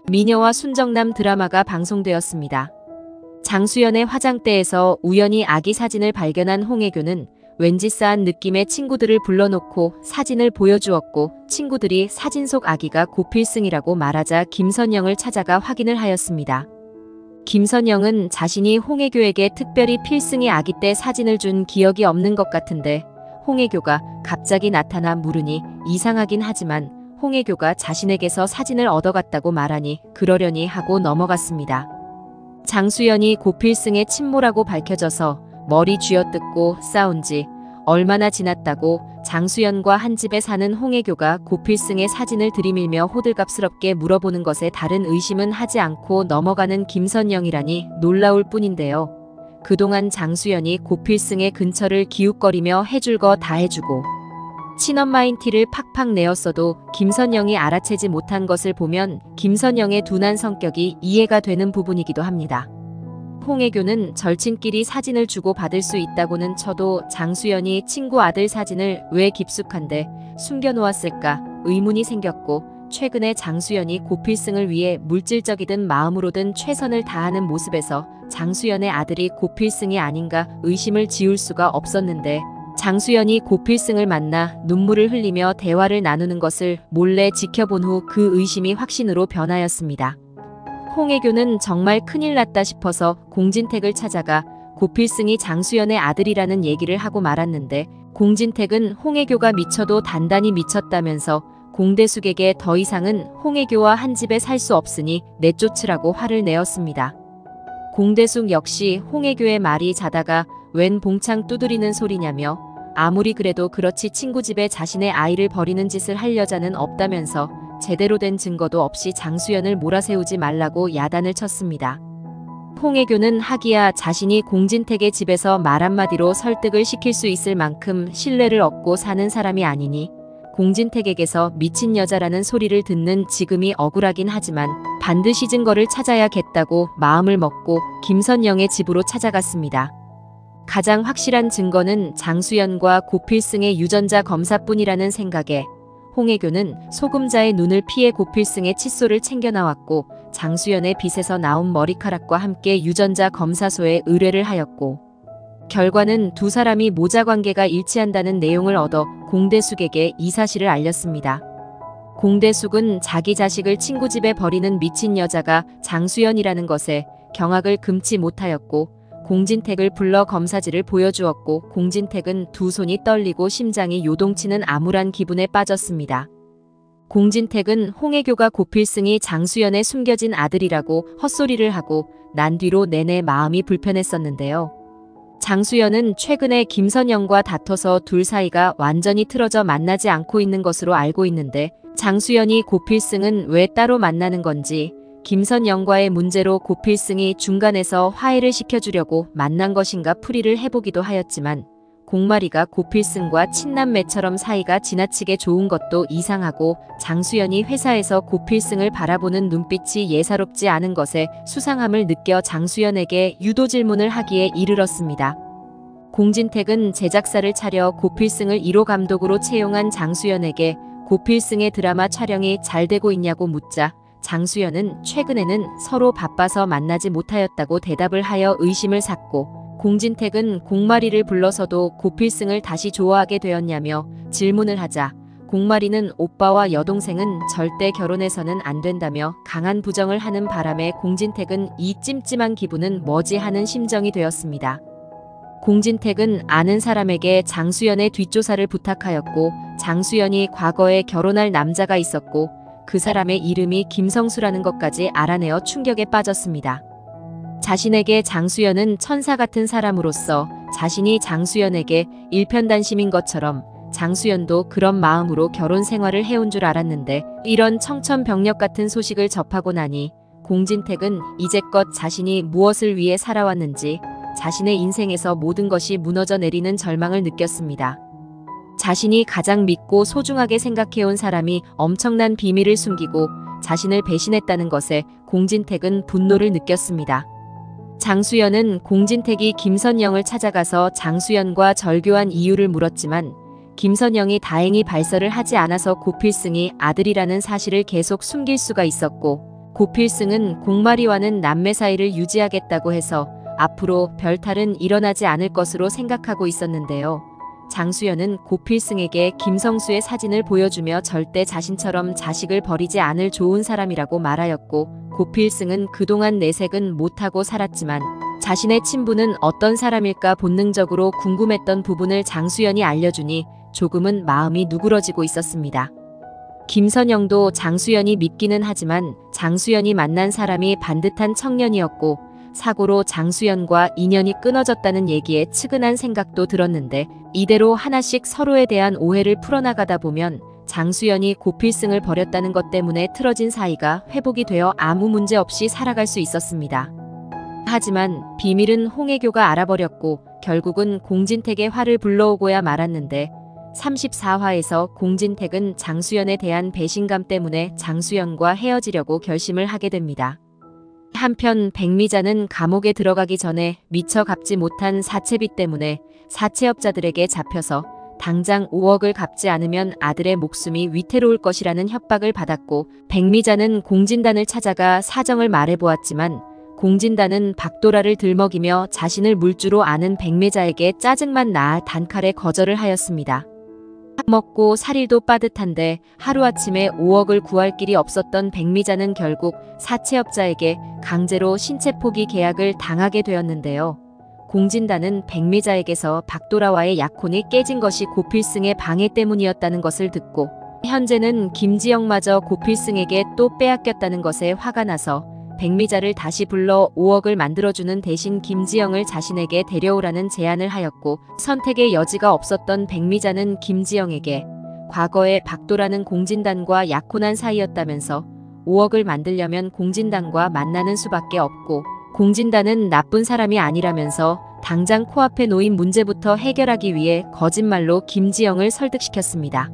미녀와 순정남 드라마가 방송되었습니다. 장수연의 화장대에서 우연히 아기 사진을 발견한 홍혜교는 왠지 싸한 느낌의 친구들을 불러놓고 사진을 보여주었고, 친구들이 사진 속 아기가 고필승이라고 말하자 김선영을 찾아가 확인을 하였습니다. 김선영은 자신이 홍혜교에게 특별히 필승이 아기 때 사진을 준 기억이 없는 것 같은데, 홍혜교가 갑자기 나타나 물으니 이상하긴 하지만 홍혜교가 자신에게서 사진을 얻어갔다고 말하니 그러려니 하고 넘어갔습니다. 장수연이 고필승의 친모라고 밝혀져서 머리 쥐어뜯고 싸운 지 얼마나 지났다고 장수연과 한 집에 사는 홍혜교가 고필승의 사진을 들이밀며 호들갑스럽게 물어보는 것에 다른 의심은 하지 않고 넘어가는 김선영이라니 놀라울 뿐인데요. 그동안 장수연이 고필승의 근처를 기웃거리며 해줄 거 다 해주고 친엄마인 티를 팍팍 내었어도 김선영이 알아채지 못한 것을 보면 김선영의 둔한 성격이 이해가 되는 부분이기도 합니다. 홍혜교는 절친끼리 사진을 주고 받을 수 있다고는 쳐도 장수연이 친구 아들 사진을 왜 깊숙한데 숨겨놓았을까 의문이 생겼고, 최근에 장수연이 고필승을 위해 물질적이든 마음으로든 최선을 다하는 모습에서 장수연의 아들이 고필승이 아닌가 의심을 지울 수가 없었는데, 장수연이 고필승을 만나 눈물을 흘리며 대화를 나누는 것을 몰래 지켜본 후 그 의심이 확신으로 변하였습니다. 홍혜교는 정말 큰일 났다 싶어서 공진택을 찾아가 고필승이 장수연의 아들이라는 얘기를 하고 말았는데, 공진택은 홍혜교가 미쳐도 단단히 미쳤다면서 공대숙에게 더 이상은 홍혜교와 한 집에 살 수 없으니 내쫓으라고 화를 내었습니다. 공대숙 역시 홍혜교의 말이 자다가 웬 봉창 두드리는 소리냐며 아무리 그래도 그렇지 친구 집에 자신의 아이를 버리는 짓을 할 여자는 없다면서 제대로 된 증거도 없이 장수연을 몰아세우지 말라고 야단을 쳤습니다. 홍혜교는 하기야 자신이 공진택의 집에서 말 한마디로 설득을 시킬 수 있을 만큼 신뢰를 얻고 사는 사람이 아니니 공진택에게서 미친 여자라는 소리를 듣는 지금이 억울하긴 하지만 반드시 증거를 찾아야겠다고 마음을 먹고 김선영의 집으로 찾아갔습니다. 가장 확실한 증거는 장수연과 고필승의 유전자 검사뿐이라는 생각에 홍혜교는 소금자의 눈을 피해 고필승의 칫솔을 챙겨 나왔고, 장수연의 빗에서 나온 머리카락과 함께 유전자 검사소에 의뢰를 하였고, 결과는 두 사람이 모자 관계가 일치한다는 내용을 얻어 공대숙에게 이 사실을 알렸습니다. 공대숙은 자기 자식을 친구 집에 버리는 미친 여자가 장수연이라는 것에 경악을 금치 못하였고, 공진택을 불러 검사지를 보여주었고, 공진택은 두 손이 떨리고 심장이 요동치는 암울한 기분에 빠졌습니다. 공진택은 홍혜교가 고필승이 장수연의 숨겨진 아들이라고 헛소리를 하고 난 뒤로 내내 마음이 불편했었는데요. 장수연은 최근에 김선영과 다퉈서 둘 사이가 완전히 틀어져 만나지 않고 있는 것으로 알고 있는데, 장수연이 고필승은 왜 따로 만나는 건지, 김선영과의 문제로 고필승이 중간에서 화해를 시켜주려고 만난 것인가 풀이를 해보기도 하였지만, 공마리가 고필승과 친남매처럼 사이가 지나치게 좋은 것도 이상하고, 장수연이 회사에서 고필승을 바라보는 눈빛이 예사롭지 않은 것에 수상함을 느껴 장수연에게 유도 질문을 하기에 이르렀습니다. 공진택은 제작사를 차려 고필승을 1호 감독으로 채용한 장수연에게 고필승의 드라마 촬영이 잘 되고 있냐고 묻자, 장수연은 최근에는 서로 바빠서 만나지 못하였다고 대답을 하여 의심을 샀고, 공진택은 공마리를 불러서도 고필승을 다시 좋아하게 되었냐며 질문을 하자, 공마리는 오빠와 여동생은 절대 결혼해서는 안 된다며 강한 부정을 하는 바람에 공진택은 이 찜찜한 기분은 뭐지 하는 심정이 되었습니다. 공진택은 아는 사람에게 장수연의 뒷조사를 부탁하였고, 장수연이 과거에 결혼할 남자가 있었고 그 사람의 이름이 김성수라는 것까지 알아내어 충격에 빠졌습니다. 자신에게 장수연은 천사 같은 사람으로서 자신이 장수연에게 일편단심인 것처럼 장수연도 그런 마음으로 결혼 생활을 해온 줄 알았는데, 이런 청천벽력 같은 소식을 접하고 나니 공진택은 이제껏 자신이 무엇을 위해 살아왔는지 자신의 인생에서 모든 것이 무너져 내리는 절망을 느꼈습니다. 자신이 가장 믿고 소중하게 생각해온 사람이 엄청난 비밀을 숨기고 자신을 배신했다는 것에 공진택은 분노를 느꼈습니다. 장수연은 공진택이 김선영을 찾아가서 장수연과 절교한 이유를 물었지만, 김선영이 다행히 발설을 하지 않아서 고필승이 아들이라는 사실을 계속 숨길 수가 있었고, 고필승은 공마리와는 남매 사이를 유지하겠다고 해서 앞으로 별탈은 일어나지 않을 것으로 생각하고 있었는데요. 장수연은 고필승에게 김성수의 사진을 보여주며 절대 자신처럼 자식을 버리지 않을 좋은 사람이라고 말하였고, 고필승은 그동안 내색은 못하고 살았지만 자신의 친부는 어떤 사람일까 본능적으로 궁금했던 부분을 장수연이 알려주니 조금은 마음이 누그러지고 있었습니다. 김선영도 장수연이 믿기는 하지만 장수연이 만난 사람이 반듯한 청년이었고 사고로 장수연과 인연이 끊어졌다는 얘기에 측은한 생각도 들었는데, 이대로 하나씩 서로에 대한 오해를 풀어나가다 보면 장수연이 고필승을 버렸다는 것 때문에 틀어진 사이가 회복이 되어 아무 문제 없이 살아갈 수 있었습니다. 하지만 비밀은 홍혜교가 알아버렸고 결국은 공진택의 화를 불러오고야 말았는데, 34화에서 공진택은 장수연에 대한 배신감 때문에 장수연과 헤어지려고 결심을 하게 됩니다. 한편 백미자는 감옥에 들어가기 전에 미처 갚지 못한 사채비 때문에 사채업자들에게 잡혀서 당장 5억을 갚지 않으면 아들의 목숨이 위태로울 것이라는 협박을 받았고, 백미자는 공진단을 찾아가 사정을 말해보았지만 공진단은 박도라를 들먹이며 자신을 물주로 아는 백미자에게 짜증만 나 단칼에 거절을 하였습니다. 먹고 살일도 빠듯한데 하루아침에 5억을 구할 길이 없었던 백미자는 결국 사채업자에게 강제로 신체 포기 계약을 당하게 되었는데요. 공진단은 백미자에게서 박도라와의 약혼이 깨진 것이 고필승의 방해 때문이었다는 것을 듣고, 현재는 김지영마저 고필승에게 또 빼앗겼다는 것에 화가 나서 백미자를 다시 불러 5억을 만들어주는 대신 김지영을 자신에게 데려오라는 제안을 하였고, 선택의 여지가 없었던 백미자는 김지영에게 과거에 박도라는 공진단과 약혼한 사이였다면서 5억을 만들려면 공진단과 만나는 수밖에 없고, 공진단은 나쁜 사람이 아니라면서 당장 코앞에 놓인 문제부터 해결하기 위해 거짓말로 김지영을 설득시켰습니다.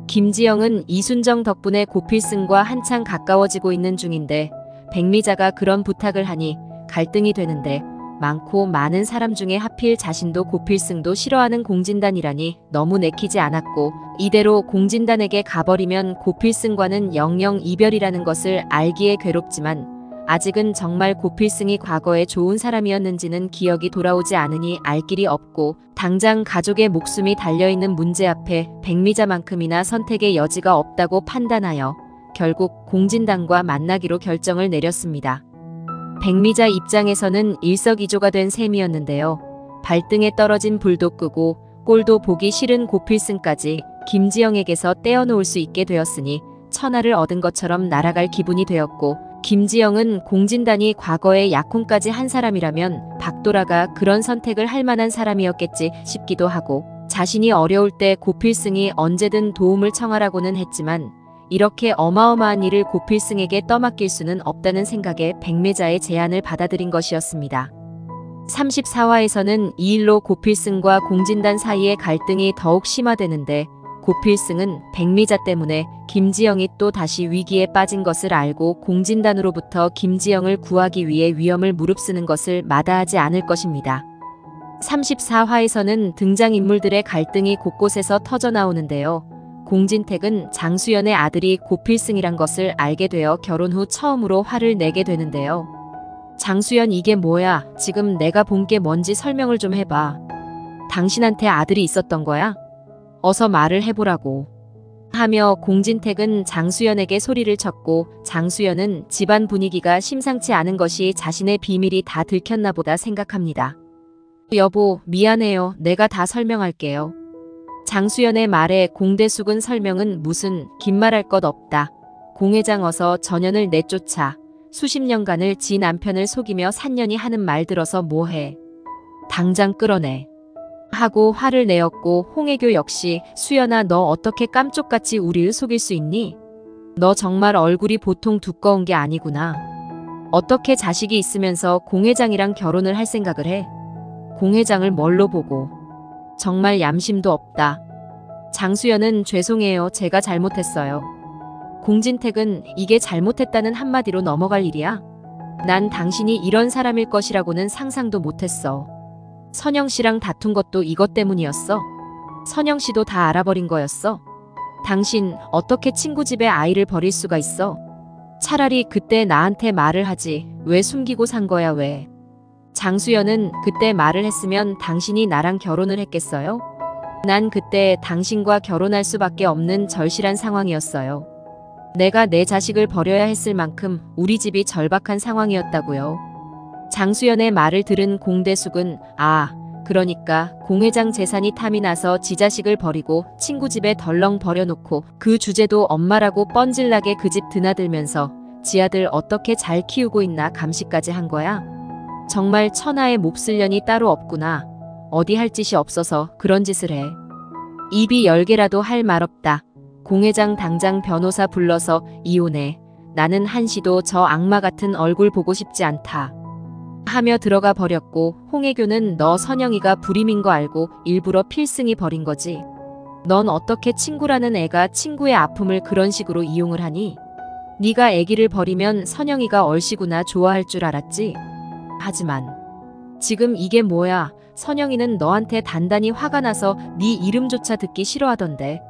김지영은 이순정 덕분에 고필승과 한창 가까워지고 있는 중인데, 백미자가 그런 부탁을 하니 갈등이 되는데, 많고 많은 사람 중에 하필 자신도 고필승도 싫어하는 공진단이라니 너무 내키지 않았고, 이대로 공진단에게 가버리면 고필승과는 영영 이별이라는 것을 알기에 괴롭지만 아직은 정말 고필승이 과거에 좋은 사람이었는지는 기억이 돌아오지 않으니 알 길이 없고, 당장 가족의 목숨이 달려있는 문제 앞에 백미자만큼이나 선택의 여지가 없다고 판단하여 결국 공진단과 만나기로 결정을 내렸습니다. 백미자 입장에서는 일석이조가 된 셈이었는데요. 발등에 떨어진 불도 끄고 꼴도 보기 싫은 고필승까지 김지영에게서 떼어놓을 수 있게 되었으니 천하를 얻은 것처럼 날아갈 기분이 되었고, 김지영은 공진단이 과거에 약혼까지 한 사람이라면 박도라가 그런 선택을 할 만한 사람이었겠지 싶기도 하고, 자신이 어려울 때 고필승이 언제든 도움을 청하라고는 했지만 이렇게 어마어마한 일을 고필승에게 떠맡길 수는 없다는 생각에 백미자의 제안을 받아들인 것이었습니다. 34화에서는 이 일로 고필승과 공진단 사이의 갈등이 더욱 심화되는데, 고필승은 백미자 때문에 김지영이 또 다시 위기에 빠진 것을 알고 공진단으로부터 김지영을 구하기 위해 위험을 무릅쓰는 것을 마다하지 않을 것입니다. 34화에서는 등장인물들의 갈등이 곳곳에서 터져나오는데요. 공진택은 장수연의 아들이 고필승이란 것을 알게 되어 결혼 후 처음으로 화를 내게 되는데요. 장수연, 이게 뭐야? 지금 내가 본 게 뭔지 설명을 좀 해봐. 당신한테 아들이 있었던 거야? 어서 말을 해보라고. 하며 공진택은 장수연에게 소리를 쳤고, 장수연은 집안 분위기가 심상치 않은 것이 자신의 비밀이 다 들켰나 보다 생각합니다. 여보, 미안해요. 내가 다 설명할게요. 장수연의 말에 공대숙은 설명은 무슨, 긴 말할 것 없다. 공 회장 어서 전연을 내쫓아. 수십 년간을 지 남편을 속이며 산년이 하는 말 들어서 뭐해. 당장 끌어내. 하고 화를 내었고, 홍혜교 역시 수연아, 너 어떻게 깜쪽같이 우리를 속일 수 있니? 너 정말 얼굴이 보통 두꺼운 게 아니구나. 어떻게 자식이 있으면서 공 회장이랑 결혼을 할 생각을 해? 공 회장을 뭘로 보고. 정말 얌심도 없다. 장수연은 죄송해요. 제가 잘못했어요. 공진택은 이게 잘못했다는 한마디로 넘어갈 일이야? 난 당신이 이런 사람일 것이라고는 상상도 못했어. 선영 씨랑 다툰 것도 이것 때문이었어? 선영 씨도 다 알아버린 거였어? 당신 어떻게 친구 집에 아이를 버릴 수가 있어? 차라리 그때 나한테 말을 하지. 왜 숨기고 산 거야 왜? 장수연은 그때 말을 했으면 당신이 나랑 결혼을 했겠어요? 난 그때 당신과 결혼할 수밖에 없는 절실한 상황이었어요. 내가 내 자식을 버려야 했을 만큼 우리 집이 절박한 상황이었다고요. 장수연의 말을 들은 공대숙은 그러니까 공 회장 재산이 탐이 나서 지 자식을 버리고 친구 집에 덜렁 버려놓고 그 주제도 엄마라고 뻔질나게 그 집 드나들면서 지 아들 어떻게 잘 키우고 있나 감시까지 한 거야? 정말 천하의 몹쓸 년이 따로 없구나. 어디 할 짓이 없어서 그런 짓을 해. 입이 10개라도 할 말 없다. 공 회장 당장 변호사 불러서 이혼해. 나는 한시도 저 악마 같은 얼굴 보고 싶지 않다. 하며 들어가 버렸고 홍혜교는 너 선영이가 불임인 거 알고 일부러 필승이 버린 거지. 넌 어떻게 친구라는 애가 친구의 아픔을 그런 식으로 이용을 하니? 네가 아기를 버리면 선영이가 얼씨구나 좋아할 줄 알았지? 하지만 지금 이게 뭐야? 선영이는 너한테 단단히 화가 나서 네 이름조차 듣기 싫어하던데.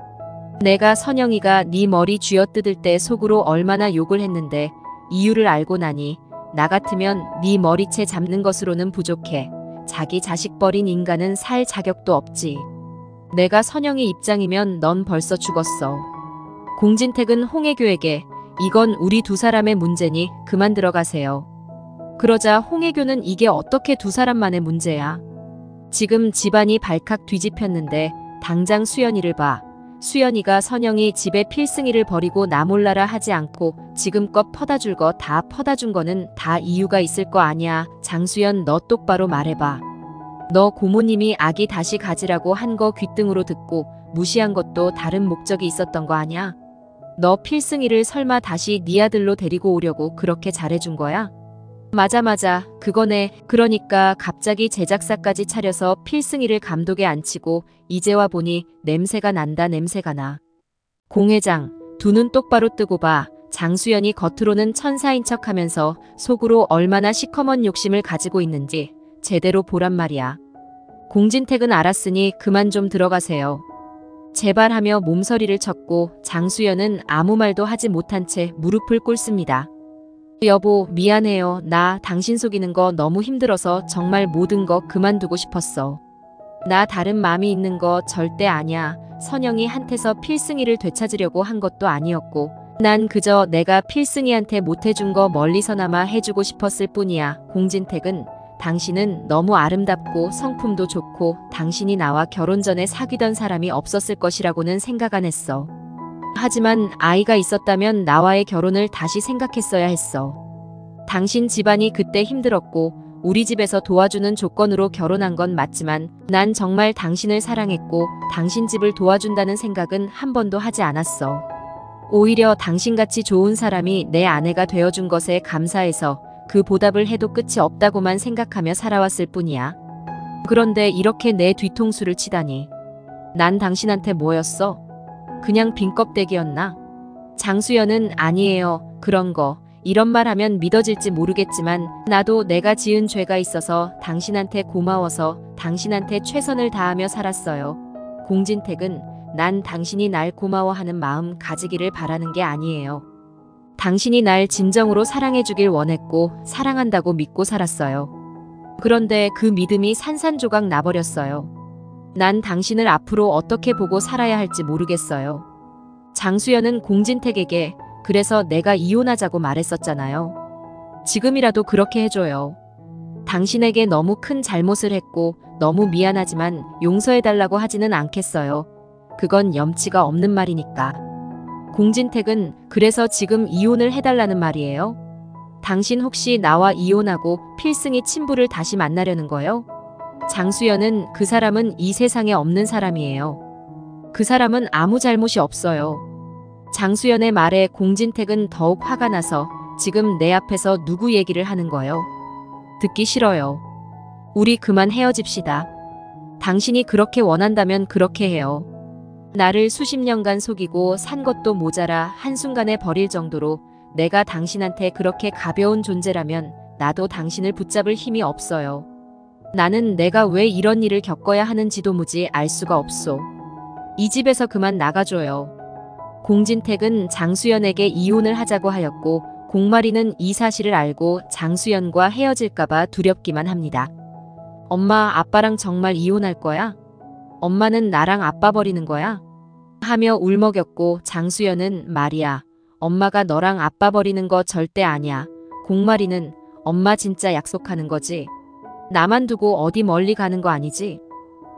내가 선영이가 네 머리 쥐어뜯을 때 속으로 얼마나 욕을 했는데 이유를 알고 나니 나 같으면 네 머리채 잡는 것으로는 부족해. 자기 자식 버린 인간은 살 자격도 없지. 내가 선영이 입장이면 넌 벌써 죽었어. 공진택은 홍혜교에게 이건 우리 두 사람의 문제니 그만 들어가세요. 그러자 홍혜교는 이게 어떻게 두 사람만의 문제야. 지금 집안이 발칵 뒤집혔는데 당장 수연이를 봐. 수연이가 선영이 집에 필승이를 버리고 나 몰라라 하지 않고 지금껏 퍼다 줄 거 다 퍼다 준 거는 다 이유가 있을 거 아니야. 장수연 너 똑바로 말해봐. 너 고모님이 아기 다시 가지라고 한 거 귓등으로 듣고 무시한 것도 다른 목적이 있었던 거 아니야? 너 필승이를 설마 다시 네 아들로 데리고 오려고 그렇게 잘해준 거야? 맞아. 그거네. 그러니까 갑자기 제작사까지 차려서 필승이를 감독에 앉히고 이제 와 보니 냄새가 난다 냄새가 나. 공 회장, 두 눈 똑바로 뜨고 봐. 장수연이 겉으로는 천사인 척하면서 속으로 얼마나 시커먼 욕심을 가지고 있는지 제대로 보란 말이야. 공진택은 알았으니 그만 좀 들어가세요. 제발 하며 몸서리를 쳤고 장수연은 아무 말도 하지 못한 채 무릎을 꿇습니다. 여보 미안해요. 나 당신 속이는 거 너무 힘들어서 정말 모든 거 그만두고 싶었어. 나 다른 마음이 있는 거 절대 아니야. 선영이 한테서 필승이를 되찾으려고 한 것도 아니었고 난 그저 내가 필승이한테 못해준 거 멀리서나마 해주고 싶었을 뿐이야. 공진택은 당신은 너무 아름답고 성품도 좋고 당신이 나와 결혼 전에 사귀던 사람이 없었을 것이라고는 생각 안 했어. 하지만 아이가 있었다면 나와의 결혼을 다시 생각했어야 했어. 당신 집안이 그때 힘들었고 우리 집에서 도와주는 조건으로 결혼한 건 맞지만 난 정말 당신을 사랑했고 당신 집을 도와준다는 생각은 한 번도 하지 않았어. 오히려 당신같이 좋은 사람이 내 아내가 되어준 것에 감사해서 그 보답을 해도 끝이 없다고만 생각하며 살아왔을 뿐이야. 그런데 이렇게 내 뒤통수를 치다니. 난 당신한테 뭐였어? 그냥 빈 껍데기였나? 장수연은 아니에요. 그런 거. 이런 말 하면 믿어질지 모르겠지만 나도 내가 지은 죄가 있어서 당신한테 고마워서 당신한테 최선을 다하며 살았어요. 공진택은 난 당신이 날 고마워하는 마음 가지기를 바라는 게 아니에요. 당신이 날 진정으로 사랑해주길 원했고 사랑한다고 믿고 살았어요. 그런데 그 믿음이 산산조각 나버렸어요. 난 당신을 앞으로 어떻게 보고 살아야 할지 모르겠어요. 장수연은 공진택에게 그래서 내가 이혼하자고 말했었잖아요. 지금이라도 그렇게 해줘요. 당신에게 너무 큰 잘못을 했고 너무 미안하지만 용서해달라고 하지는 않겠어요. 그건 염치가 없는 말이니까. 공진택은 그래서 지금 이혼을 해달라는 말이에요? 당신 혹시 나와 이혼하고 필승이 친부를 다시 만나려는 거요? 장수연은 그 사람은 이 세상에 없는 사람이에요. 그 사람은 아무 잘못이 없어요. 장수연의 말에 공진택은 더욱 화가 나서 지금 내 앞에서 누구 얘기를 하는 거요? 듣기 싫어요. 우리 그만 헤어집시다. 당신이 그렇게 원한다면 그렇게 해요. 나를 수십 년간 속이고 산 것도 모자라 한순간에 버릴 정도로 내가 당신한테 그렇게 가벼운 존재라면 나도 당신을 붙잡을 힘이 없어요. 나는 내가 왜 이런 일을 겪어야 하는지도 무지 알 수가 없소. 이 집에서 그만 나가줘요. 공진택은 장수연에게 이혼을 하자고 하였고 공마리는 이 사실을 알고 장수연과 헤어질까봐 두렵기만 합니다. 엄마, 아빠랑 정말 이혼할 거야? 엄마는 나랑 아빠 버리는 거야? 하며 울먹였고 장수연은 말이야. 엄마가 너랑 아빠 버리는 거 절대 아니야. 공마리는 엄마 진짜 약속하는 거지? 나만 두고 어디 멀리 가는 거 아니지?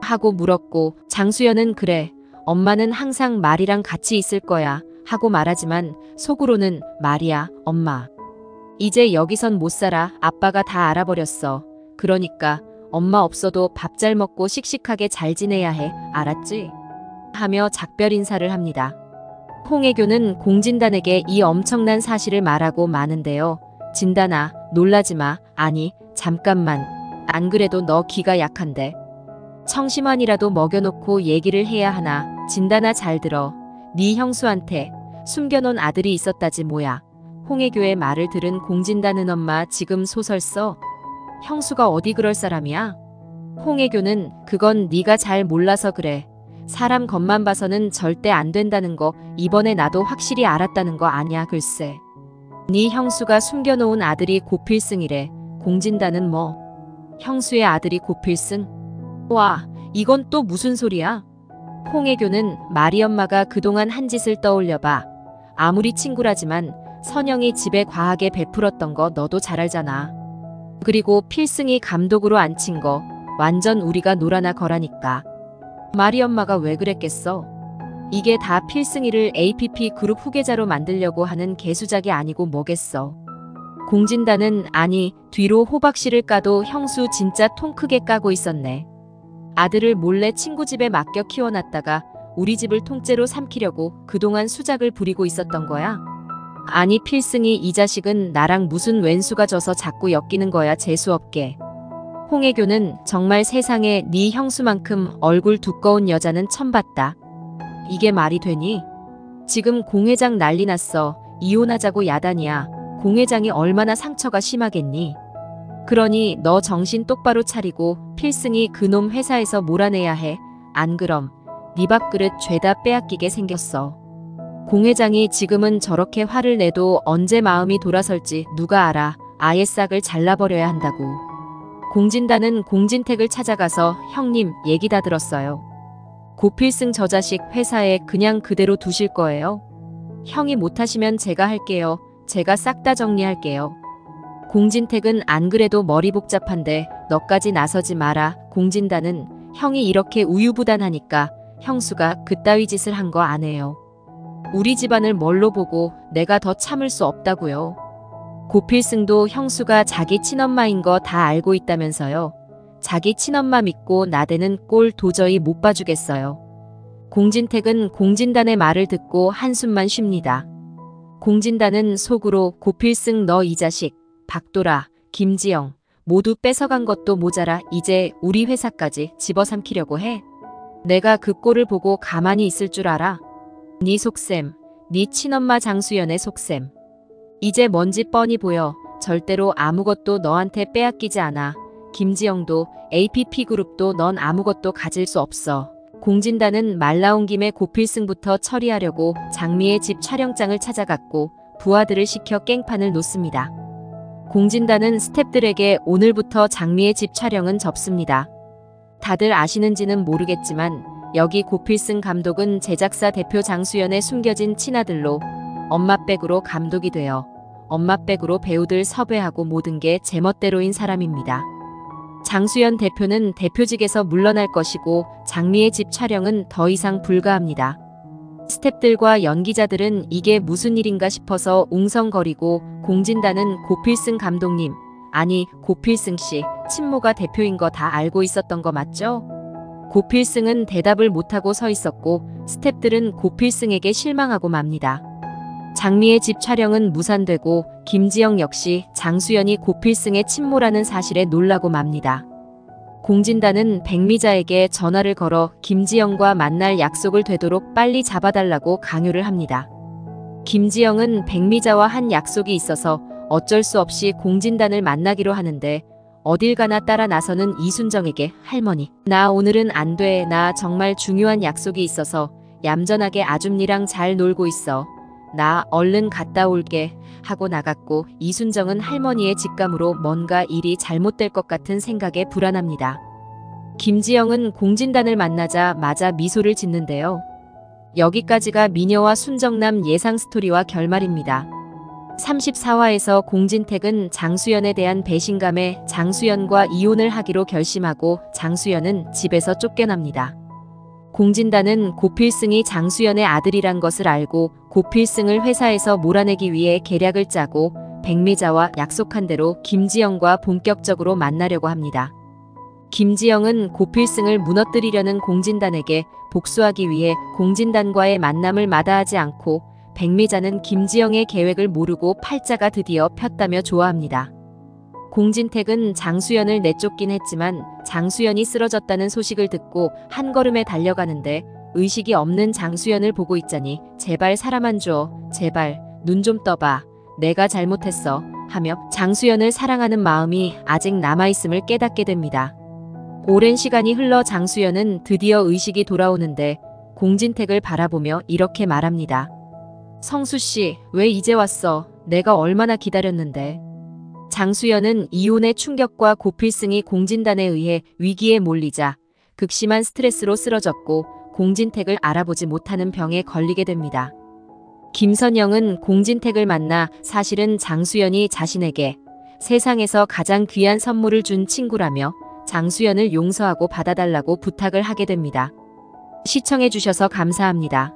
하고 물었고 장수연은 그래. 엄마는 항상 말이랑 같이 있을 거야. 하고 말하지만 속으로는 말이야. 엄마. 이제 여기선 못 살아. 아빠가 다 알아버렸어. 그러니까 엄마 없어도 밥 잘 먹고 씩씩하게 잘 지내야 해. 알았지? 하며 작별 인사를 합니다. 홍혜교는 공진단에게 이 엄청난 사실을 말하고 마는데요. 진단아, 놀라지 마. 아니, 잠깐만. 안 그래도 너 기가 약한데. 청심환이라도 먹여놓고 얘기를 해야 하나. 진단아 잘 들어. 네 형수한테 숨겨놓은 아들이 있었다지 뭐야. 홍혜교의 말을 들은 공진단은 엄마 지금 소설 써? 형수가 어디 그럴 사람이야? 홍혜교는 그건 네가 잘 몰라서 그래. 사람 겉만 봐서는 절대 안 된다는 거 이번에 나도 확실히 알았다는 거 아냐 글쎄. 네 형수가 숨겨놓은 아들이 고필승이래. 공진단은 뭐? 형수의 아들이 고필승? 와, 이건 또 무슨 소리야? 홍혜교는 마리 엄마가 그동안 한 짓을 떠올려봐. 아무리 친구라지만 선영이 집에 과하게 베풀었던 거 너도 잘 알잖아. 그리고 필승이 감독으로 앉힌 거 완전 우리가 노라나 거라니까. 마리 엄마가 왜 그랬겠어? 이게 다 필승이를 APP 그룹 후계자로 만들려고 하는 개수작이 아니고 뭐겠어. 공진단은 아니 뒤로 호박씨를 까도 형수 진짜 통 크게 까고 있었네. 아들을 몰래 친구 집에 맡겨 키워놨다가 우리 집을 통째로 삼키려고 그동안 수작을 부리고 있었던 거야. 아니 필승이 이 자식은 나랑 무슨 왼수가 져서 자꾸 엮이는 거야 재수없게. 홍혜교는 정말 세상에 네 형수만큼 얼굴 두꺼운 여자는 처음 봤다. 이게 말이 되니? 지금 공 회장 난리 났어. 이혼하자고 야단이야. 공 회장이 얼마나 상처가 심하겠니? 그러니 너 정신 똑바로 차리고 필승이 그놈 회사에서 몰아내야 해. 안 그럼 네 밥그릇 죄다 빼앗기게 생겼어. 공 회장이 지금은 저렇게 화를 내도 언제 마음이 돌아설지 누가 알아. 아예 싹을 잘라버려야 한다고. 공진단은 공진택을 찾아가서 형님 얘기 다 들었어요. 고필승 저 자식 회사에 그냥 그대로 두실 거예요? 형이 못하시면 제가 할게요. 제가 싹 다 정리할게요. 공진택은 안 그래도 머리 복잡한데 너까지 나서지 마라. 공진단은 형이 이렇게 우유부단하니까 형수가 그따위 짓을 한 거 안 해요. 우리 집안을 뭘로 보고 내가 더 참을 수 없다고요. 고필승도 형수가 자기 친엄마인 거 다 알고 있다면서요. 자기 친엄마 믿고 나대는 꼴 도저히 못 봐주겠어요. 공진택은 공진단의 말을 듣고 한숨만 쉽니다. 공진단은 속으로 고필승 너 이 자식, 박도라, 김지영 모두 뺏어간 것도 모자라 이제 우리 회사까지 집어삼키려고 해. 내가 그 꼴을 보고 가만히 있을 줄 알아? 네 속셈, 네 친엄마 장수연의 속셈. 이제 뭔지 뻔히 보여. 절대로 아무것도 너한테 빼앗기지 않아. 김지영도 APP그룹도 넌 아무것도 가질 수 없어. 공진단은 말 나온 김에 고필승부터 처리하려고 장미의 집 촬영장을 찾아갔고 부하들을 시켜 깽판을 놓습니다. 공진단은 스탭들에게 오늘부터 장미의 집 촬영은 접습니다. 다들 아시는지는 모르겠지만 여기 고필승 감독은 제작사 대표 장수연의 숨겨진 친아들로 엄마 백으로 감독이 되어 엄마 백으로 배우들 섭외하고 모든 게 제멋대로인 사람입니다. 장수연 대표는 대표직에서 물러날 것이고 장미의 집 촬영은 더 이상 불가합니다. 스탭들과 연기자들은 이게 무슨 일인가 싶어서 웅성거리고 공진단은 고필승 감독님, 아니 고필승 씨, 친모가 대표인 거 다 알고 있었던 거 맞죠? 고필승은 대답을 못하고 서 있었고 스탭들은 고필승에게 실망하고 맙니다. 장미의 집 촬영은 무산되고 김지영 역시 장수연이 고필승의 친모라는 사실에 놀라고 맙니다. 공진단은 백미자에게 전화를 걸어 김지영과 만날 약속을 되도록 빨리 잡아달라고 강요를 합니다. 김지영은 백미자와 한 약속이 있어서 어쩔 수 없이 공진단을 만나기로 하는데 어딜 가나 따라 나서는 이순정에게 할머니, 나 오늘은 안 돼. 나 정말 중요한 약속이 있어서 얌전하게 아줌니랑 잘 놀고 있어. 나 얼른 갔다 올게. 하고 나갔고 이순정은 할머니의 직감으로 뭔가 일이 잘못될 것 같은 생각에 불안합니다. 김지영은 공진단을 만나자마자 미소를 짓는데요. 여기까지가 미녀와 순정남 예상 스토리와 결말입니다. 34화에서 공진택은 장수연에 대한 배신감에 장수연과 이혼을 하기로 결심하고 장수연은 집에서 쫓겨납니다. 공진단은 고필승이 장수연의 아들이란 것을 알고 고필승을 회사에서 몰아내기 위해 계략을 짜고 백미자와 약속한 대로 김지영과 본격적으로 만나려고 합니다. 김지영은 고필승을 무너뜨리려는 공진단에게 복수하기 위해 공진단과의 만남을 마다하지 않고 백미자는 김지영의 계획을 모르고 팔자가 드디어 폈다며 좋아합니다. 공진택은 장수연을 내쫓긴 했지만 장수연이 쓰러졌다는 소식을 듣고 한 걸음에 달려가는데 의식이 없는 장수연을 보고 있자니 제발 사람 안 줘. 제발 눈 좀 떠봐. 내가 잘못했어. 하며 장수연을 사랑하는 마음이 아직 남아있음을 깨닫게 됩니다. 오랜 시간이 흘러 장수연은 드디어 의식이 돌아오는데 공진택을 바라보며 이렇게 말합니다. 성수씨, 왜 이제 왔어? 내가 얼마나 기다렸는데. 장수연은 이혼의 충격과 고필승이 공진단에 의해 위기에 몰리자 극심한 스트레스로 쓰러졌고 공진택을 알아보지 못하는 병에 걸리게 됩니다. 김선영은 공진택을 만나 사실은 장수연이 자신에게 세상에서 가장 귀한 선물을 준 친구라며 장수연을 용서하고 받아달라고 부탁을 하게 됩니다. 시청해주셔서 감사합니다.